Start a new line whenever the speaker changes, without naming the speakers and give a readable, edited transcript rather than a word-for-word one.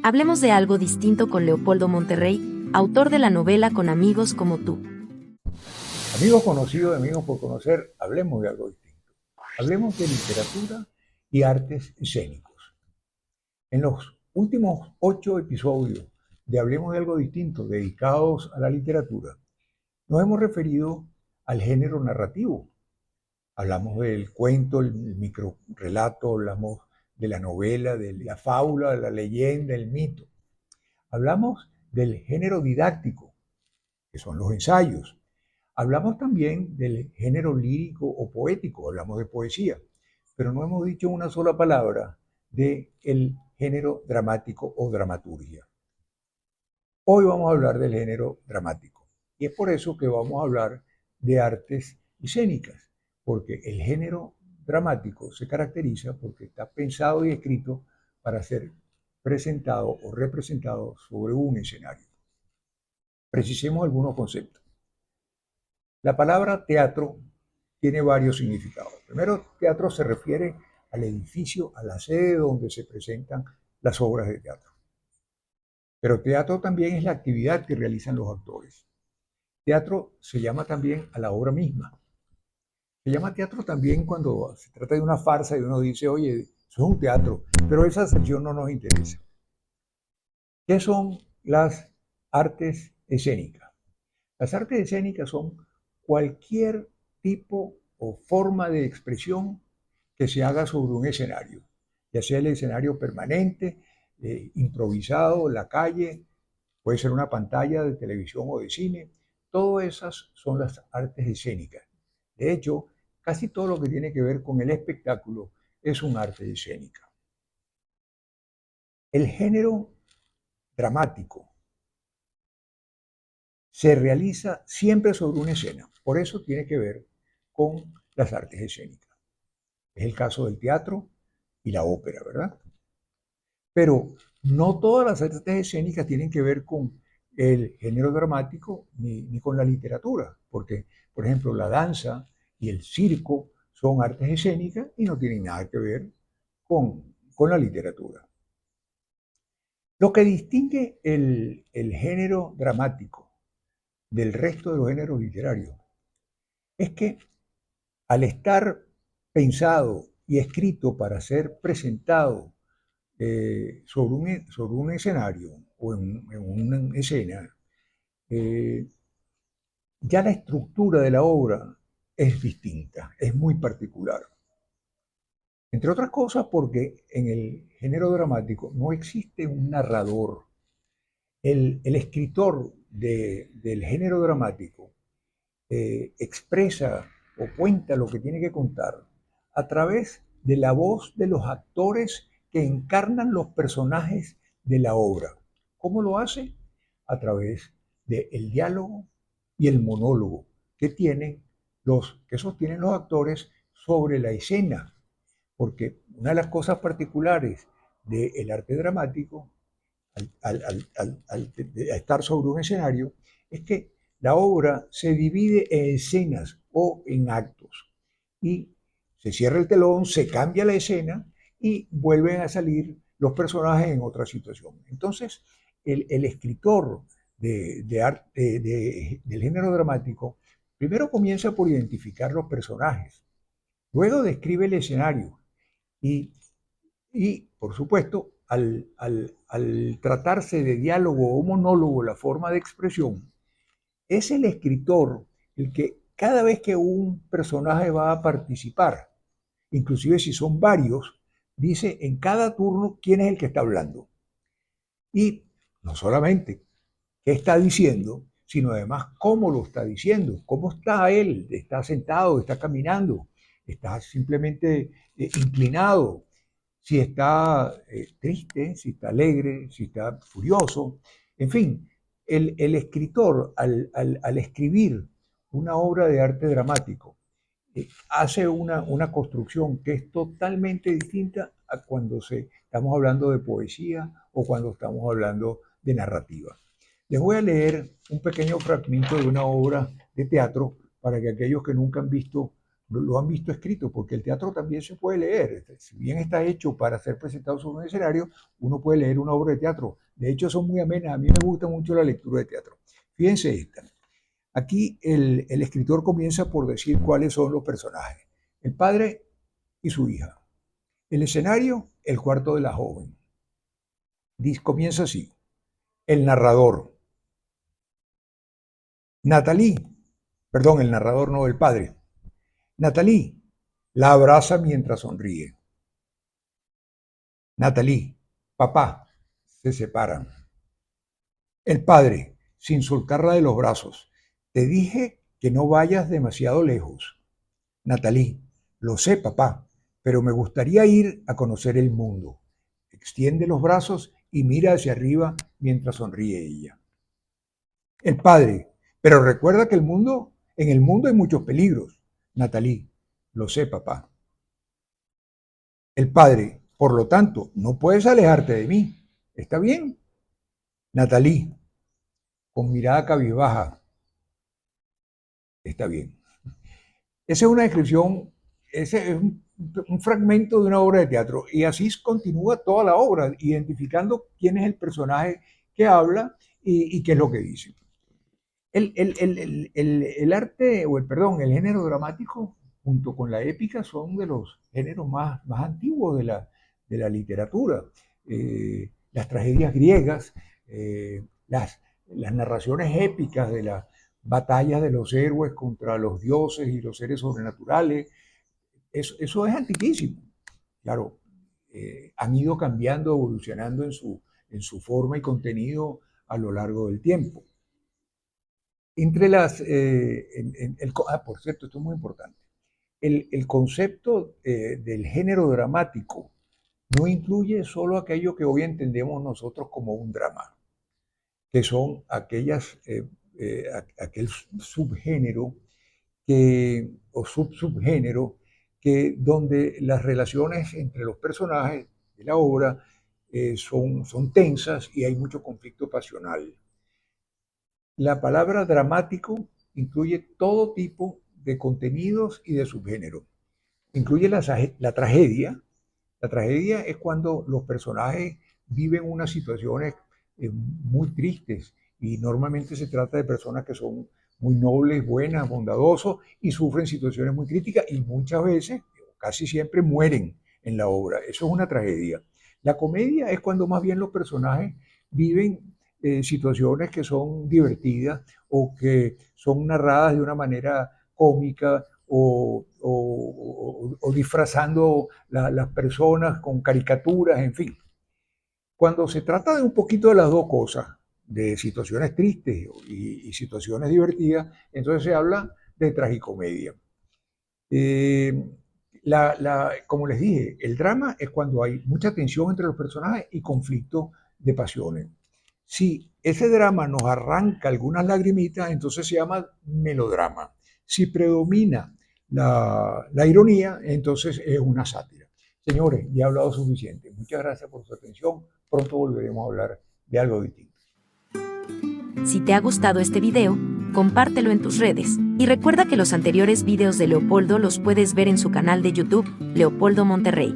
Hablemos de algo distinto con Leopoldo Monterrey, autor de la novela Con amigos como tú.
Amigos conocidos, amigos por conocer, hablemos de algo distinto. Hablemos de literatura y artes escénicos. En los últimos 8 episodios de Hablemos de algo distinto, dedicados a la literatura, nos hemos referido al género narrativo. Hablamos del cuento, el microrelato, hablamos de la novela, de la fábula, de la leyenda, el mito. Hablamos del género didáctico, que son los ensayos. Hablamos también del género lírico o poético, hablamos de poesía, pero no hemos dicho una sola palabra del género dramático o dramaturgia. Hoy vamos a hablar del género dramático y es por eso que vamos a hablar de artes escénicas, porque el género dramático se caracteriza porque está pensado y escrito para ser presentado o representado sobre un escenario. Precisemos algunos conceptos. La palabra teatro tiene varios significados. Primero, teatro se refiere al edificio, a la sede donde se presentan las obras de teatro. Pero teatro también es la actividad que realizan los actores. Teatro se llama también a la obra misma. Se llama teatro también cuando se trata de una farsa y uno dice, oye, eso es un teatro, pero esa sección no nos interesa. ¿Qué son las artes escénicas? Las artes escénicas son cualquier tipo o forma de expresión que se haga sobre un escenario, ya sea el escenario permanente, improvisado, la calle, puede ser una pantalla de televisión o de cine. Todas esas son las artes escénicas. De hecho, casi todo lo que tiene que ver con el espectáculo es un arte escénica. El género dramático se realiza siempre sobre una escena. Por eso tiene que ver con las artes escénicas. Es el caso del teatro y la ópera, ¿verdad? Pero no todas las artes escénicas tienen que ver con el género dramático ni con la literatura, porque, por ejemplo, la danza y el circo son artes escénicas y no tienen nada que ver con la literatura. Lo que distingue el género dramático del resto de los géneros literarios es que al estar pensado y escrito para ser presentado sobre un escenario o en una escena, ya la estructura de la obra es distinta, es muy particular. Entre otras cosas porque en el género dramático no existe un narrador. El escritor del género dramático expresa o cuenta lo que tiene que contar a través de la voz de los actores que encarnan los personajes de la obra. ¿Cómo lo hace? A través del diálogo y el monólogo que sostienen los actores sobre la escena. Porque una de las cosas particulares del arte dramático, al estar sobre un escenario, es que la obra se divide en escenas o en actos y se cierra el telón, se cambia la escena y vuelven a salir los personajes en otra situación. Entonces, el escritor del género dramático primero comienza por identificar los personajes, luego describe el escenario y por supuesto, al tratarse de diálogo o monólogo, la forma de expresión, es el escritor el que cada vez que un personaje va a participar, inclusive si son varios, dice en cada turno quién es el que está hablando. Y no solamente qué está diciendo, sino además cómo lo está diciendo, cómo está él, está sentado, está caminando, está simplemente inclinado, si está triste, si está alegre, si está furioso. En fin, el escritor al escribir una obra de arte dramático hace una construcción que es totalmente distinta a cuando estamos hablando de poesía o cuando estamos hablando de narrativa. Les voy a leer un pequeño fragmento de una obra de teatro para que aquellos que nunca han visto lo han visto escrito, porque el teatro también se puede leer. Si bien está hecho para ser presentado sobre un escenario, uno puede leer una obra de teatro. De hecho, son muy amenas. A mí me gusta mucho la lectura de teatro. Fíjense esta. Aquí el escritor comienza por decir cuáles son los personajes. El padre y su hija. El escenario, el cuarto de la joven. Comienza así. El narrador. Natalie, perdón, el narrador no, el padre. Natalie la abraza mientras sonríe. Natalie, papá, se separan. El padre, sin soltarla de los brazos. Te dije que no vayas demasiado lejos. Natalie, lo sé, papá, pero me gustaría ir a conocer el mundo. Extiende los brazos y mira hacia arriba mientras sonríe ella. El padre, pero recuerda que en el mundo hay muchos peligros. Natalie, lo sé, papá. El padre, por lo tanto, no puedes alejarte de mí. ¿Está bien? Natalie, con mirada cabizbaja. Está bien. Esa es una descripción, ese es un fragmento de una obra de teatro. Y así continúa toda la obra, identificando quién es el personaje que habla y qué es lo que dice. El arte, el género dramático, junto con la épica, son de los géneros más antiguos de la literatura. Las tragedias griegas, las narraciones épicas de las batallas de los héroes contra los dioses y los seres sobrenaturales, eso es antiquísimo. Claro, han ido cambiando, evolucionando en su forma y contenido a lo largo del tiempo. Entre por cierto, esto es muy importante. El concepto del género dramático no incluye solo aquello que hoy entendemos nosotros como un drama, que son aquel subgénero o subgénero donde las relaciones entre los personajes de la obra son tensas y hay mucho conflicto pasional. La palabra dramático incluye todo tipo de contenidos y de subgénero. Incluye la tragedia. La tragedia es cuando los personajes viven unas situaciones muy tristes y normalmente se trata de personas que son muy nobles, buenas, bondadosos y sufren situaciones muy críticas y muchas veces, casi siempre, mueren en la obra. Eso es una tragedia. La comedia es cuando más bien los personajes viven situaciones que son divertidas o que son narradas de una manera cómica o disfrazando las personas con caricaturas, en fin. Cuando se trata de un poquito de las dos cosas, de situaciones tristes y situaciones divertidas, entonces se habla de tragicomedia. Como les dije, el drama es cuando hay mucha tensión entre los personajes y conflicto de pasiones. Si ese drama nos arranca algunas lagrimitas, entonces se llama melodrama. Si predomina la ironía, entonces es una sátira. Señores, ya he hablado suficiente. Muchas gracias por su atención. Pronto volveremos a hablar de algo distinto.
Si te ha gustado este video, compártelo en tus redes. Y recuerda que los anteriores videos de Leopoldo los puedes ver en su canal de YouTube, Leopoldo Monterrey.